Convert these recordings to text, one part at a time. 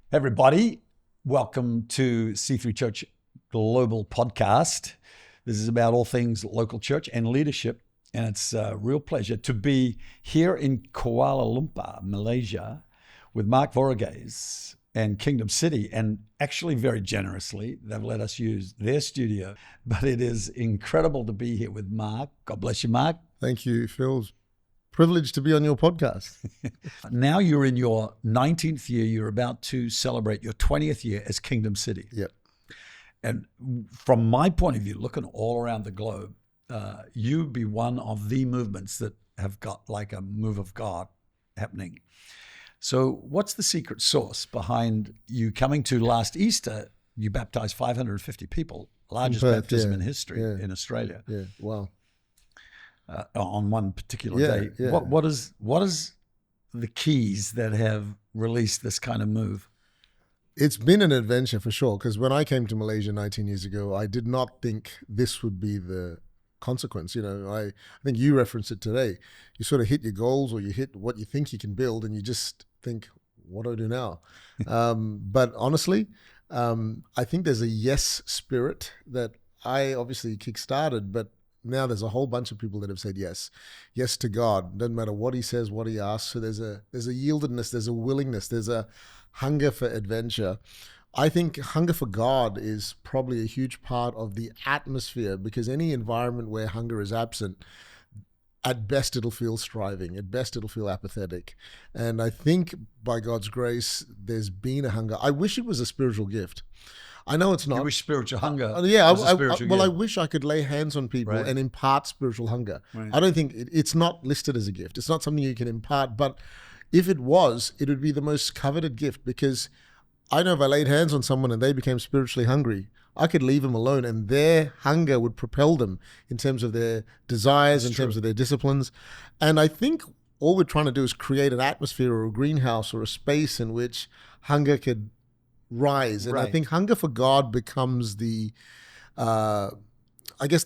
Everybody, welcome to C3 Church Global Podcast. This is about all things local church and leadership, and it's a real pleasure to be here in Kuala Lumpur, Malaysia, with Mark Varughese and Kingdomcity, and actually very generously, they've let us use their studio, but it is incredible to be here with Mark. God bless you, Mark. Thank you, Phil. Privileged to be on your podcast. Now you're in your 19th year. You're about to celebrate your 20th year as Kingdomcity. Yep. And from my point of view, looking all around the globe, you'd be one of the movements that have got like a move of God happening. So what's the secret sauce behind you coming to last Easter? You baptized 550 people, largest baptism in history in Australia. Yeah, wow. On one particular day. Yeah. What is the keys that have released this kind of move? It's been an adventure for sure, because when I came to Malaysia 19 years ago, I did not think this would be the consequence. You know, I think you referenced it today. You sort of hit your goals, or you hit what you think you can build, and you just think, what do I do now? But honestly, I think there's a yes spirit that I obviously kickstarted, but now there's a whole bunch of people that have said yes to God. Doesn't matter what he says, what he asks. So there's a yieldedness, there's a willingness, there's a hunger for adventure. I think hunger for God is probably a huge part of the atmosphere, because any environment where hunger is absent, at best it'll feel striving, at best it'll feel apathetic. And I think by God's grace, there's been a hunger. I wish it was a spiritual gift. I know it's not. You wish spiritual hunger. I wish I could lay hands on people and impart spiritual hunger. Right. I don't think it's not listed as a gift. It's not something you can impart. But if it was, it would be the most coveted gift, because I know if I laid hands on someone and they became spiritually hungry, I could leave them alone, and their hunger would propel them in terms of their desires, terms of their disciplines. And I think all we're trying to do is create an atmosphere or a greenhouse or a space in which hunger could rise. And I think hunger for God becomes the the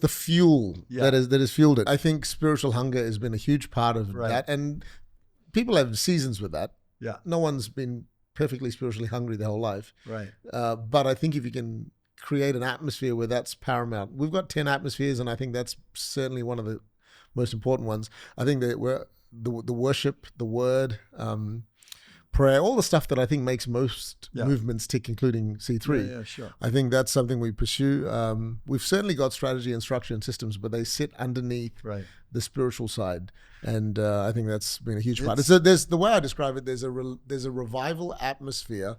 fuel that has fueled it. I think spiritual hunger has been a huge part of that, and people have seasons with that. No one's been perfectly spiritually hungry their whole life, but I think if you can create an atmosphere where that's paramount. We've got 10 atmospheres, and I think that's certainly one of the most important ones. I think that the worship, the word, prayer, all the stuff that I think makes most movements tick, including C3. Yeah, sure. I think that's something we pursue. We've certainly got strategy and structure and systems, but they sit underneath the spiritual side. And I think that's been a huge part. There's the way I describe it, there's a revival atmosphere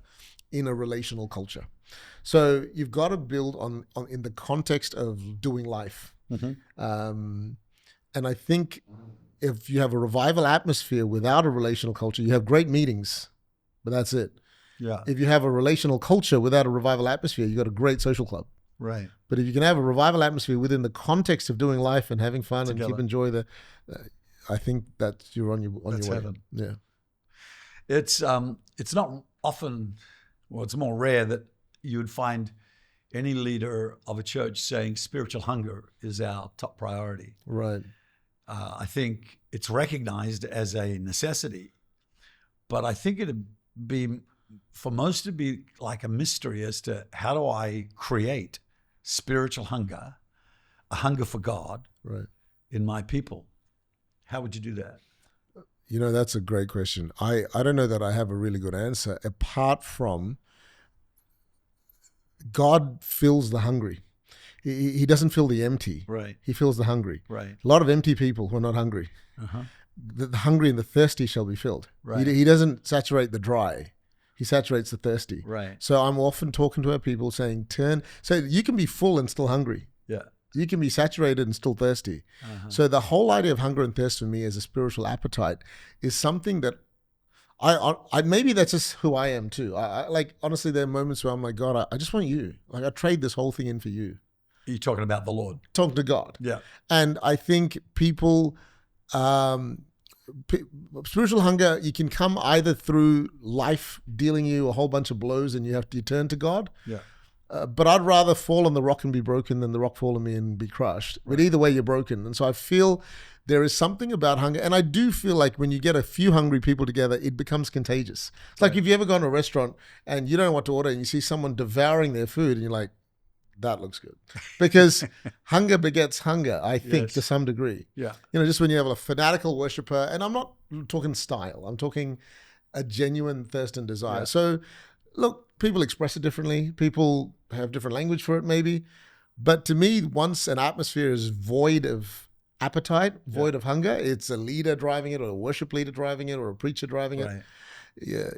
in a relational culture. So you've got to build on in the context of doing life. And I think if you have a revival atmosphere without a relational culture, you have great meetings, but that's it. Yeah. If you have a relational culture without a revival atmosphere, you got a great social club. Right. But if you can have a revival atmosphere within the context of doing life and having fun and keep enjoy I think that you're on your way. Heaven. Yeah. It's not often, well, it's more rare that you would find any leader of a church saying spiritual hunger is our top priority. Right. I think it's recognized as a necessity, but I think it'd be, for most, to be like a mystery as to how do I create spiritual hunger, a hunger for God in my people? How would you do that? You know, that's a great question. I don't know that I have a really good answer, apart from God fills the hungry. He doesn't fill the empty. Right. He fills the hungry. Right. A lot of empty people who are not hungry. The hungry and the thirsty shall be filled. Right. He doesn't saturate the dry. He saturates the thirsty. Right. So I'm often talking to our people saying, so you can be full and still hungry. Yeah. You can be saturated and still thirsty. So the whole idea of hunger and thirst for me as a spiritual appetite is something that I maybe that's just who I am too. I like, honestly, there are moments where I'm like, God, I just want you. Like, I trade this whole thing in for you. You're talking about the Lord. Talking to God. Yeah. And I think people, spiritual hunger, you can come either through life dealing you a whole bunch of blows and you turn to God. Yeah. But I'd rather fall on the rock and be broken than the rock fall on me and be crushed. But either way, you're broken. And so I feel there is something about hunger. And I do feel like when you get a few hungry people together, it becomes contagious. It's like if you ever go to a restaurant and you don't know what to order and you see someone devouring their food and you're like, that looks good. Because hunger begets hunger, I think, to some degree. Yeah. Just when you have a fanatical worshiper, and I'm not talking style, I'm talking a genuine thirst and desire. Yeah. So, look, people express it differently. People have different language for it, maybe. But to me, once an atmosphere is void of appetite, void of hunger, it's a leader driving it, or a worship leader driving it, or a preacher driving it. Yeah,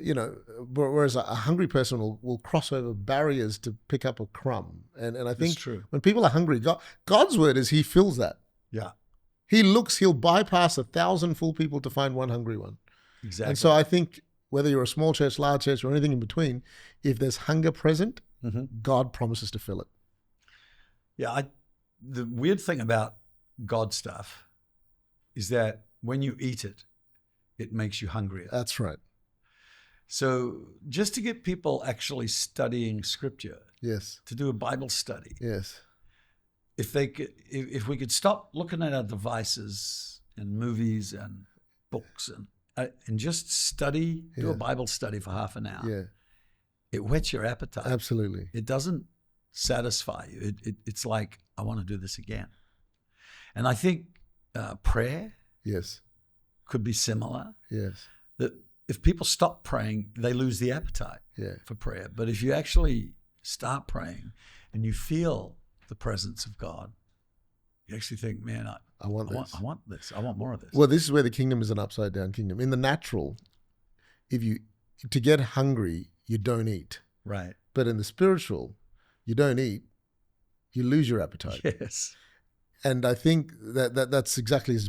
whereas a hungry person will cross over barriers to pick up a crumb. And I think when people are hungry, God's word is he fills that. Yeah. He'll bypass 1,000 full people to find one hungry one. Exactly. And so I think whether you're a small church, large church, or anything in between, if there's hunger present, God promises to fill it. Yeah. The weird thing about God stuff is that when you eat it, it makes you hungrier. That's right. So just to get people actually studying scripture, to do a Bible study, if we could stop looking at our devices and movies and books and just study, do a Bible study for half an hour, it whets your appetite. Absolutely. It doesn't satisfy you. It's like, I want to do this again. And I think prayer could be similar. That if people stop praying, they lose the appetite for prayer. But if you actually start praying and you feel the presence of God, you actually think, man, I want this. I want this. I want more of this. Well, this is where the kingdom is an upside down kingdom. In the natural, to get hungry, you don't eat. Right. But in the spiritual, you don't eat, you lose your appetite. Yes. And I think that's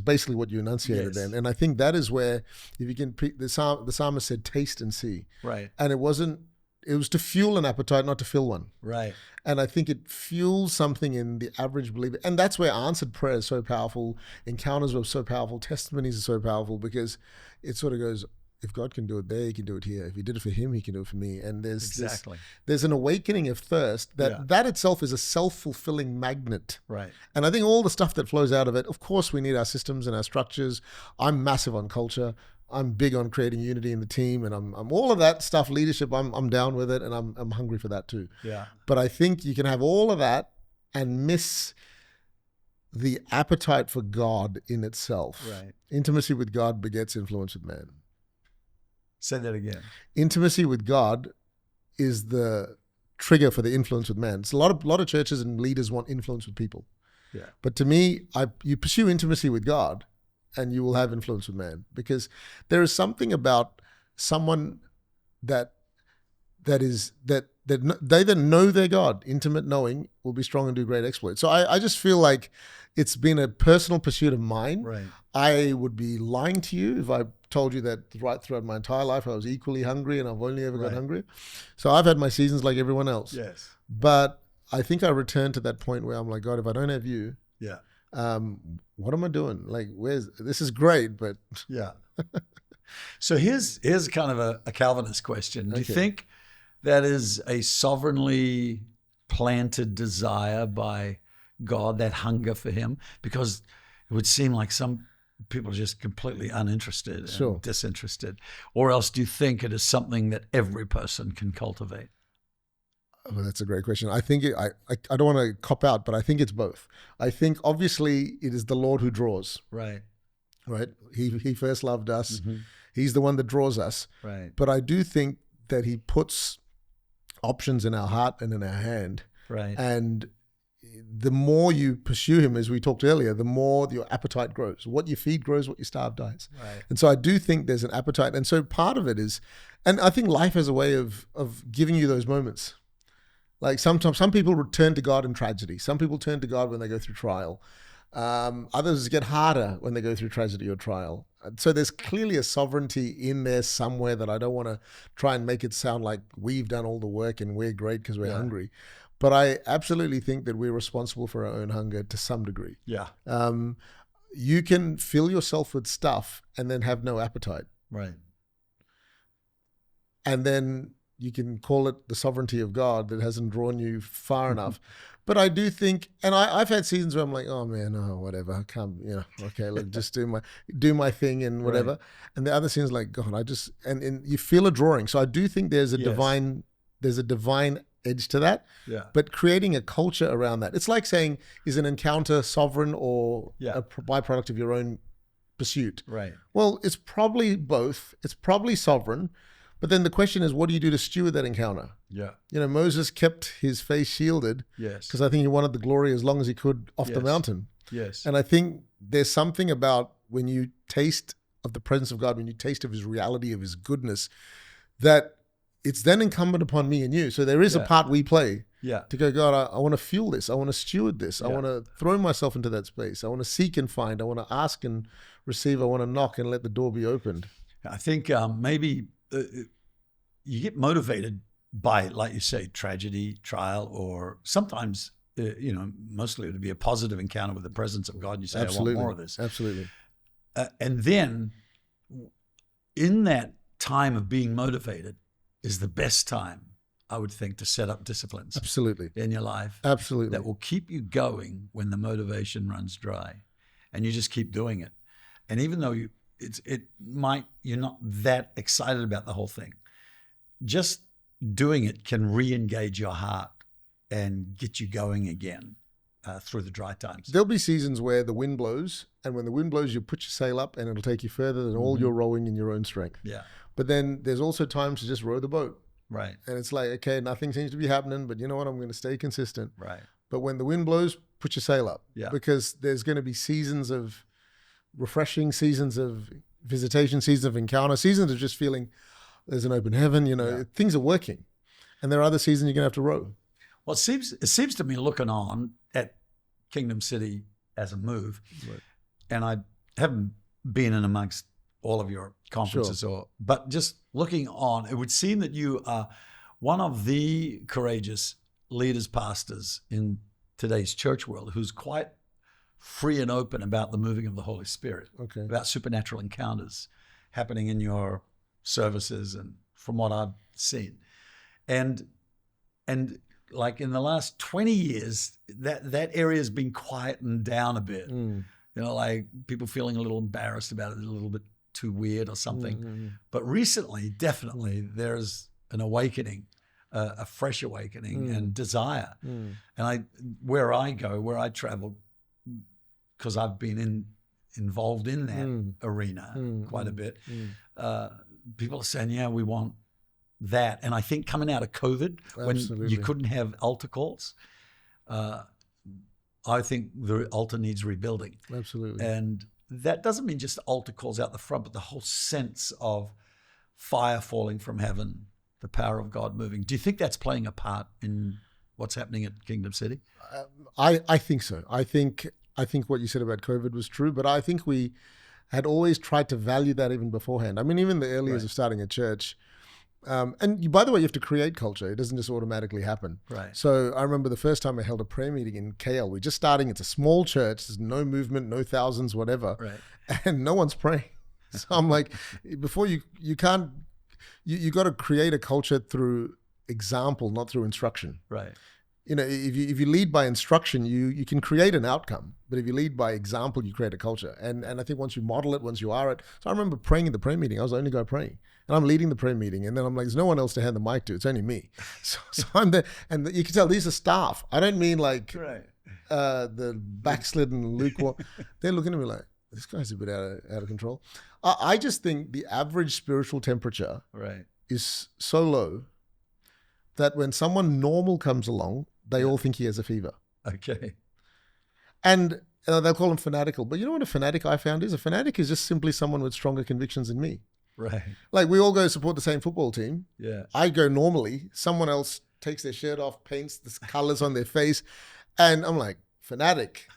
basically what you enunciated then. And I think that is where, if you can, the psalmist said, taste and see. Right. And it was to fuel an appetite, not to fill one. Right. And I think it fuels something in the average believer. And that's where answered prayer is so powerful. Encounters are so powerful. Testimonies are so powerful, because it sort of goes, if God can do it there, he can do it here. If he did it for him, he can do it for me. And there's an awakening of thirst that itself is a self-fulfilling magnet. Right. And I think all the stuff that flows out of it, of course, we need our systems and our structures. I'm massive on culture. I'm big on creating unity in the team, and I'm all of that stuff, leadership. I'm down with it, and I'm hungry for that too. Yeah. But I think you can have all of that and miss the appetite for God in itself. Right. Intimacy with God begets influence with man. Say that again. Intimacy with God is the trigger for the influence with man. So a lot of churches and leaders want influence with people. Yeah. But to me, you pursue intimacy with God, and you will have influence with man, because there is something about someone that they that know their God. Intimate knowing will be strong and do great exploits. So I just feel like it's been a personal pursuit of mine. Right. I would be lying to you if I told you that right throughout my entire life I was equally hungry, and I've only ever got hungry. So I've had my seasons like everyone else. Yes. But I think I returned to that point where I'm like, God, if I don't have you, what am I doing? Like, this is great, but So here's kind of a Calvinist question. Do you think that is a sovereignly planted desire by God, that hunger for him? Because it would seem like some people are just completely uninterested and disinterested. Or else do you think it is something that every person can cultivate? Well, that's a great question. I think I don't want to cop out, but I think it's both. I think obviously it is the Lord who draws. Right. Right. He first loved us. Mm-hmm. He's the one that draws us. Right. But I do think that he puts options in our heart and in our hand. Right. And the more you pursue him, as we talked earlier, the more your appetite grows. What you feed grows, what you starve dies. Right. And so I do think there's an appetite. And so part of it is, and I think life has a way of giving you those moments. Like sometimes some people turn to God in tragedy. Some people turn to God when they go through trial. Others get harder when they go through tragedy or trial. So there's clearly a sovereignty in there somewhere that I don't want to try and make it sound like we've done all the work and we're great because we're hungry. But I absolutely think that we're responsible for our own hunger to some degree. Yeah. You can fill yourself with stuff and then have no appetite. Right. And then you can call it the sovereignty of God that hasn't drawn you far enough. But I do think, and I've had seasons where I'm like, oh man, oh whatever, I can't, okay, look, just do my thing and whatever. Right. And the other seasons like, God, and you feel a drawing. So I do think there's a Yes. divine edge to that. Yeah. But creating a culture around that, it's like saying, is an encounter sovereign or a byproduct of your own pursuit? Right. Well, it's probably both. It's probably sovereign. But then the question is, what do you do to steward that encounter? Yeah. Moses kept his face shielded Yes. because I think he wanted the glory as long as he could off the Yes. mountain. Yes. And I think there's something about when you taste of the presence of God, when you taste of his reality, of his goodness, that it's then incumbent upon me and you. So there is a part we play to go, God, I want to fuel this. I want to steward this. I want to throw myself into that space. I want to seek and find. I want to ask and receive. I want to knock and let the door be opened. I think maybe you get motivated by, like you say, tragedy, trial, or sometimes, mostly it would be a positive encounter with the presence of God. And you say, Absolutely. I want more of this. Absolutely. And then in that time of being motivated is the best time, I would think, to set up disciplines Absolutely. in your life. Absolutely. That will keep you going when the motivation runs dry, and you just keep doing it. And even though you're not that excited about the whole thing, just doing it can re-engage your heart and get you going again through the dry times. There'll be seasons where the wind blows, and when the wind blows, you put your sail up and it'll take you further than all your rowing in your own strength. Yeah. But then there's also times to just row the boat. Right. And it's like, okay, nothing seems to be happening, but you know what? I'm going to stay consistent. Right. But when the wind blows, put your sail up. Yeah. Because there's going to be seasons of refreshing, seasons of visitation, seasons of encounter, seasons of just feeling there's an open heaven, things are working. And there are other seasons you're going to have to row. Well, it seems to me, looking on at Kingdomcity as a move, Right. and I haven't been in amongst all of your conferences, but just looking on, it would seem that you are one of the courageous leaders, pastors in today's church world who's quite free and open about the moving of the Holy Spirit, about supernatural encounters happening in your services, and from what I've seen. And like in the last 20 years, that area has been quietened down a bit. Like people feeling a little embarrassed about it, a little bit too weird or something. But recently, definitely, there's an awakening, a fresh awakening and desire. And where I travel, because I've been involved in that arena quite a bit, people are saying, yeah, we want that. And I think coming out of COVID, when you couldn't have altar calls, I think the altar needs rebuilding. Absolutely. And that doesn't mean just altar calls out the front, but the whole sense of fire falling from heaven, the power of God moving. Do you think that's playing a part in what's happening at Kingdomcity? I think so. I think what you said about COVID was true, but I think we had always tried to value that even beforehand. I mean, even the early years of starting a church. By the way, you have to create culture. It doesn't just automatically happen. Right. So I remember the first time I held a prayer meeting in KL. We're just starting. It's a small church. There's no movement, no thousands, whatever. Right. And no one's praying. So I'm like, before you got to create a culture through example, not through instruction. Right. If you lead by instruction, you can create an outcome. But if you lead by example, you create a culture. And I think once you model it, once you are it. So I remember praying in the prayer meeting. I was the only guy praying. And I'm leading the prayer meeting. And then I'm like, there's no one else to hand the mic to. It's only me. So I'm there. And you can tell these are staff. I don't mean like the backslidden lukewarm. They're looking at me like, this guy's a bit out of control. I just think the average spiritual temperature is so low that when someone normal comes along, they all think he has a fever. Okay. And they'll call him fanatical. But you know what a fanatic I found is? A fanatic is just simply someone with stronger convictions than me. Right. Like we all go support the same football team. Yeah. I go normally. Someone else takes their shirt off, paints the colors on their face. And I'm like, fanatic.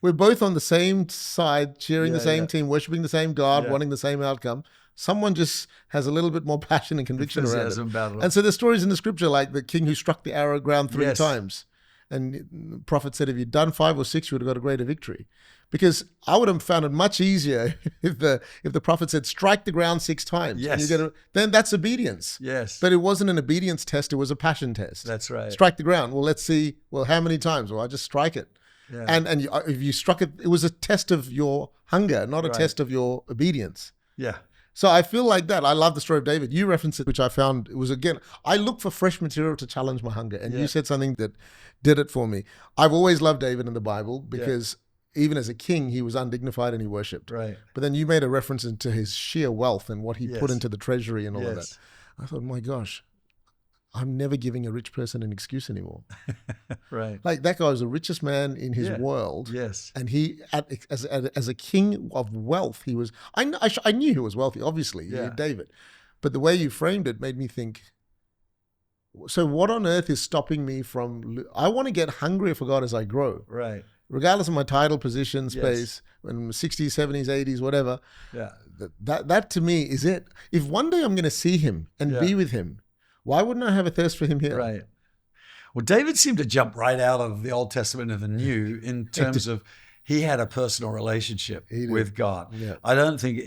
We're both on the same side, cheering the same team, worshiping the same God, wanting the same outcome. Someone just has a little bit more passion and conviction around it. And so there's stories in the scripture like the king who struck the arrow ground 3 times. And the prophet said, if you'd done 5 or 6, you would have got a greater victory. Because I would have found it much easier if the prophet said, strike the ground 6 times. Yes. And then that's obedience. Yes. But it wasn't an obedience test, it was a passion test. That's right. Strike the ground. Well, let's see. Well, how many times? Well, I just strike it. Yeah. And if you struck it, it was a test of your hunger, not a Right. test of your obedience. Yeah. So I feel like that. I love the story of David. You referenced it, which I found it was, again, I look for fresh material to challenge my hunger. And Yeah. you said something that did it for me. I've always loved David in the Bible because even as a king, he was undignified and he worshipped. Right. But then you made a reference into his sheer wealth and what he Yes. put into the treasury and all of that. Yes. I thought, my gosh, I'm never giving a rich person an excuse anymore. Right. Like, that guy was the richest man in his world. Yes. And he, as a king of wealth, he was, I knew he was wealthy, obviously, Yeah. David. But the way you framed it made me think, so what on earth is stopping me from, I want to get hungrier for God as I grow. Right. Regardless of my title, position, Yes. space, when I'm 60s, 70s, 80s, whatever. Yeah. That to me is it. If one day I'm going to see him and be with him, why wouldn't I have a thirst for him here? Right. Well, David seemed to jump right out of the Old Testament and the New in terms of he had a personal relationship with God. Yeah. I don't think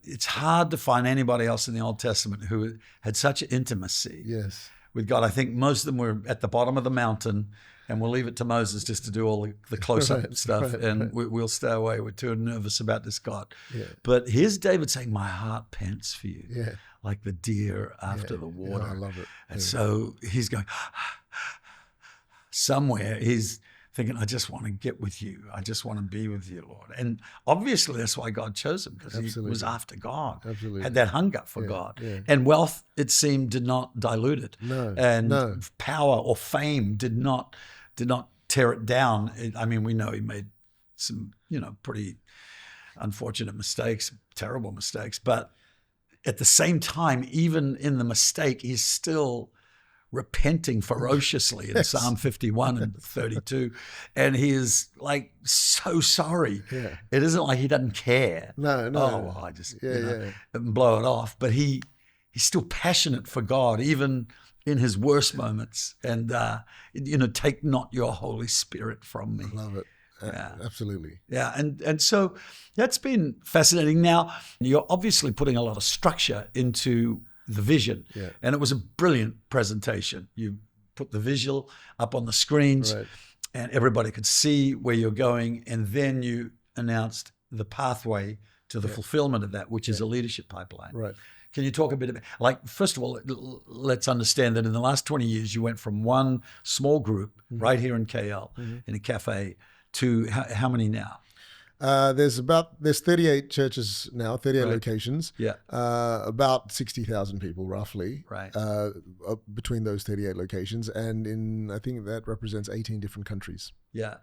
it's hard to find anybody else in the Old Testament who had such intimacy Yes. with God. I think most of them were at the bottom of the mountain, and we'll leave it to Moses just to do all the close-up Right, stuff, right, and right. we'll stay away. We're too nervous about this God. Yeah. But here's David saying, my heart pants for you, Yeah. like the deer after Yeah. the Yeah, water. I love it. And Yeah. so he's going, somewhere he's thinking, I just want to get with you. I just want to be with you, Lord. And obviously that's why God chose him, because he Absolutely. was after God. Absolutely. Had that hunger for Yeah, God. yeah. And wealth, it seemed, did not dilute it. No, And no. power or fame did not tear it down. I mean, we know he made some, pretty unfortunate mistakes, terrible mistakes. But at the same time, even in the mistake, he's still repenting ferociously in Yes. Psalm 51 and 32. And he is like so sorry. Yeah. It isn't like he doesn't care. No. Oh, well, I just Yeah. and blow it off. But he's still passionate for God, even in his worst moments. And, take not your Holy Spirit from me. Love it. Yeah. Absolutely. Yeah, and so that's been fascinating. Now, you're obviously putting a lot of structure into the vision, Yeah. and it was a brilliant presentation. You put the visual up on the screens, Right. and everybody could see where you're going, and then you announced the pathway to the fulfillment of that, which is a leadership pipeline. Right. Can you talk a bit about, first of all, let's understand that in the last 20 years, you went from one small group right here in KL, in a cafe, to how many now? There's 38 churches now, 38 Right. locations. Yeah. About 60,000 people roughly. Right. Between those 38 locations, and I think that represents 18 different countries. Yeah,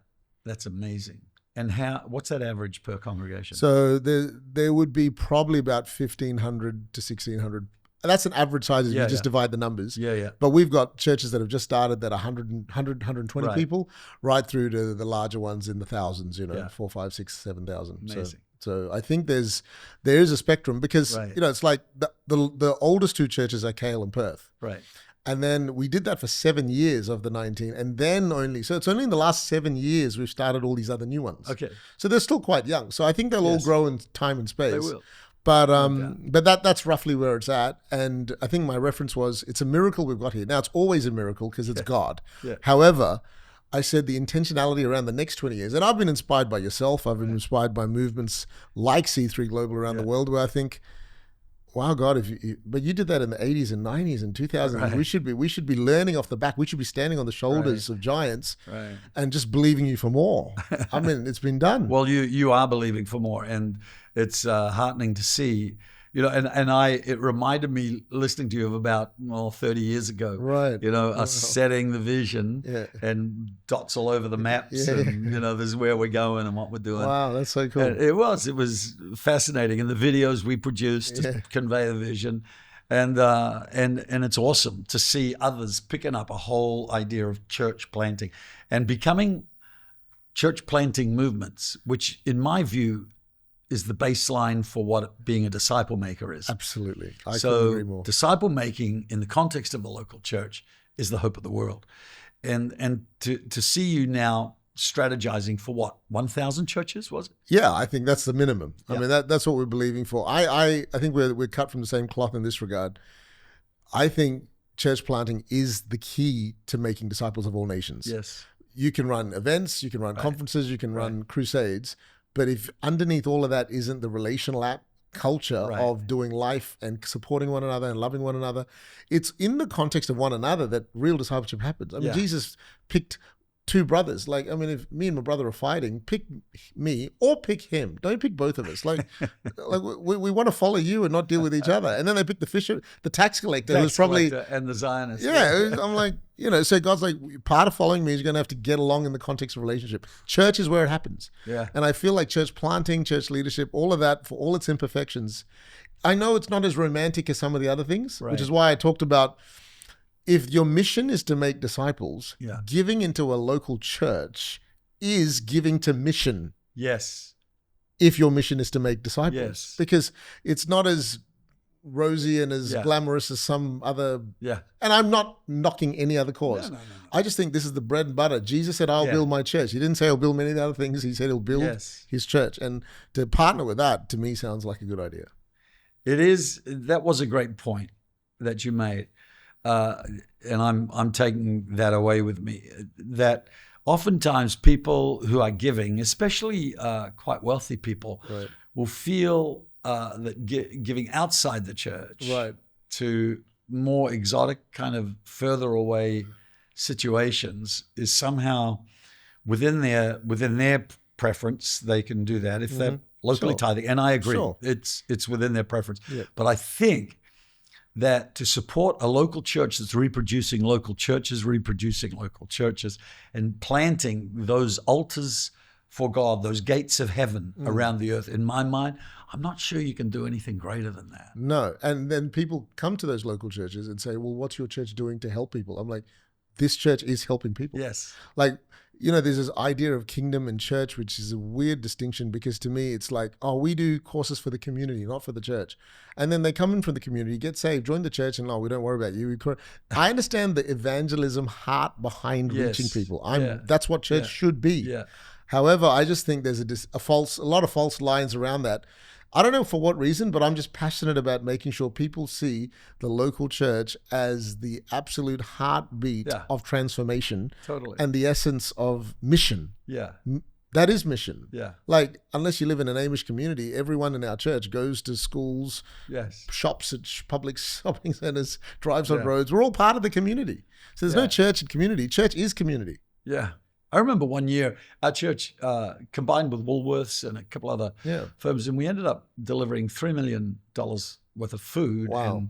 that's amazing. And what's that average per congregation? So there would be probably about 1,500 to 1,600. That's an average size if you just divide the numbers. Yeah. But we've got churches that have just started that are 120 Right. people, right through to the larger ones in the thousands, Yeah. 4, 5, 6, 7,000. Amazing. So I think there is a spectrum because, Right. it's like the oldest two churches are KL and Perth. Right. And then we did that for 7 years of the 19. And then it's only in the last 7 years we've started all these other new ones. Okay. So they're still quite young. So I think they'll all Yes. grow in time and space. They will. But doubt. but that's roughly where it's at. And I think my reference was, it's a miracle we've got here. Now, it's always a miracle because it's God. Yeah. However, I said the intentionality around the next 20 years, and I've been inspired by yourself. I've been inspired by movements like C3 Global around the world, where I think, wow, God, but you did that in the 80s and 90s and 2000s. Right. We should be learning off the back. We should be standing on the shoulders of giants Right. and just believing you for more. I mean, it's been done. Well, you are believing for more, and it's heartening to see. It reminded me listening to you of about 30 years ago. Right. Us setting the vision and dots all over the maps, and this is where we're going and what we're doing. Wow, that's so cool. And it was fascinating, and the videos we produced to convey the vision, and it's awesome to see others picking up a whole idea of church planting and becoming church planting movements, which in my view is the baseline for what being a disciple maker is. Absolutely. I couldn't agree more. Disciple making in the context of the local church is the hope of the world. And to see you now strategizing for what, 1,000 churches, was it? Yeah, I think that's the minimum. Yeah. I mean, that's what we're believing for. I think we're cut from the same cloth in this regard. I think church planting is the key to making disciples of all nations. Yes. You can run events, you can run conferences, you can run crusades, but if underneath all of that isn't the relational culture of doing life and supporting one another and loving one another, it's in the context of one another that real discipleship happens. I mean, Jesus picked two brothers. Like, I mean, if me and my brother are fighting, pick me or pick him. Don't pick both of us. Like we want to follow you and not deal with each other. And then they picked the fisher, the tax collector, who's probably and the Zionist. Yeah, I'm like, so God's like, part of following me is you're going to have to get along in the context of relationship. Church is where it happens. Yeah. And I feel like church planting, church leadership, all of that, for all its imperfections, I know it's not as romantic as some of the other things, which is why I talked about, if your mission is to make disciples, giving into a local church is giving to mission. Yes. If your mission is to make disciples. Yes. Because it's not as rosy and as glamorous as some other. Yeah. And I'm not knocking any other cause. No. I just think this is the bread and butter. Jesus said, I'll build my church. He didn't say I'll build many other things. He said he'll build his church. And to partner with that, to me, sounds like a good idea. It is. That was a great point that you made. And I'm taking that away with me, that oftentimes people who are giving, especially quite wealthy people, will feel that giving outside the church to more exotic, kind of further away situations is somehow within their preference. They can do that if they're locally tithing. And I agree, it's within their preference. Yeah. But I think that to support a local church that's reproducing local churches, and planting those altars for God, those gates of heaven around the earth, in my mind, I'm not sure you can do anything greater than that. No. And then people come to those local churches and say, well, what's your church doing to help people? I'm like, this church is helping people. Yes. Like, there's this idea of kingdom and church, which is a weird distinction, because to me, it's like, oh, we do courses for the community, not for the church. And then they come in from the community, get saved, join the church, and we don't worry about you. I understand the evangelism heart behind reaching people. That's what church should be. Yeah. However, I just think there's a lot of false lines around that. I don't know for what reason, but I'm just passionate about making sure people see the local church as the absolute heartbeat of transformation and the essence of mission. Yeah. That is mission. Yeah. Like, unless you live in an Amish community, everyone in our church goes to schools, shops at public shopping centers, drives on roads. We're all part of the community. So there's no church and community. Church is community. Yeah. I remember one year our church combined with Woolworths and a couple other firms, and we ended up delivering $3 million worth of food and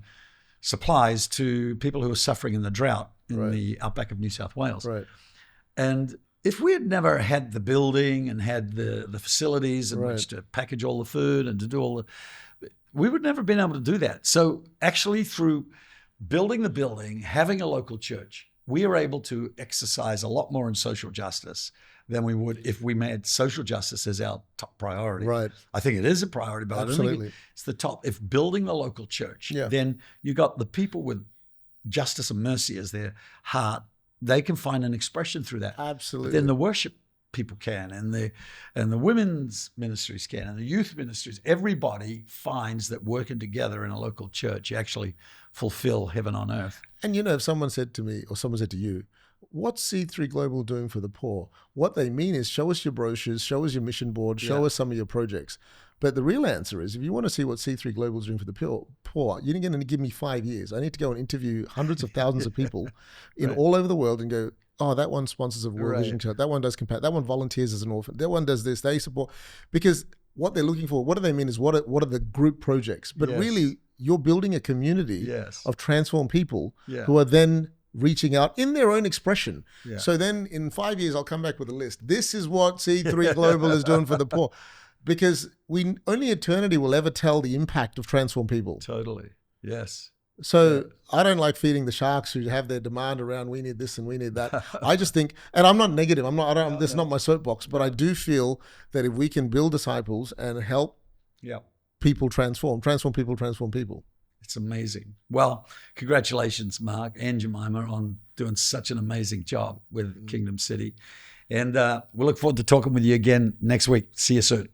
supplies to people who were suffering in the drought in the outback of New South Wales. Right. And if we had never had the building and had the facilities in which to package all the food and to do we would never have been able to do that. So actually, through building the building, having a local church, we are able to exercise a lot more in social justice than we would if we made social justice as our top priority. Right. I think it is a priority, but I don't think it's the top. If building the local church, then you got the people with justice and mercy as their heart. They can find an expression through that. Absolutely. But then the worship people can, and the women's ministries can, and the youth ministries. Everybody finds that working together in a local church, you actually fulfill heaven on earth. And if someone said to me, or someone said to you, what's C3 Global doing for the poor? What they mean is, show us your brochures, show us your mission board, show us some of your projects. But the real answer is, if you want to see what C3 Global is doing for the poor, you're going to give me 5 years. I need to go and interview hundreds of thousands of people in all over the world and go, oh, that one sponsors a World Vision Church, that one does compare, that one volunteers as an orphan, that one does this, they support. Because what they're looking for, what do they mean is, what are the group projects? But really, you're building a community of transformed people who are then reaching out in their own expression. Yeah. So then in 5 years, I'll come back with a list. This is what C3 Global is doing for the poor. Because only eternity will ever tell the impact of transformed people. Totally. Yes. So I don't like feeding the sharks who have their demand around, we need this and we need that. I just think, and I'm not negative, this is not my soapbox, but I do feel that if we can build disciples and help people transform people. It's amazing. Well, congratulations, Mark and Jemima, on doing such an amazing job with Kingdom City. And we look forward to talking with you again next week. See you soon.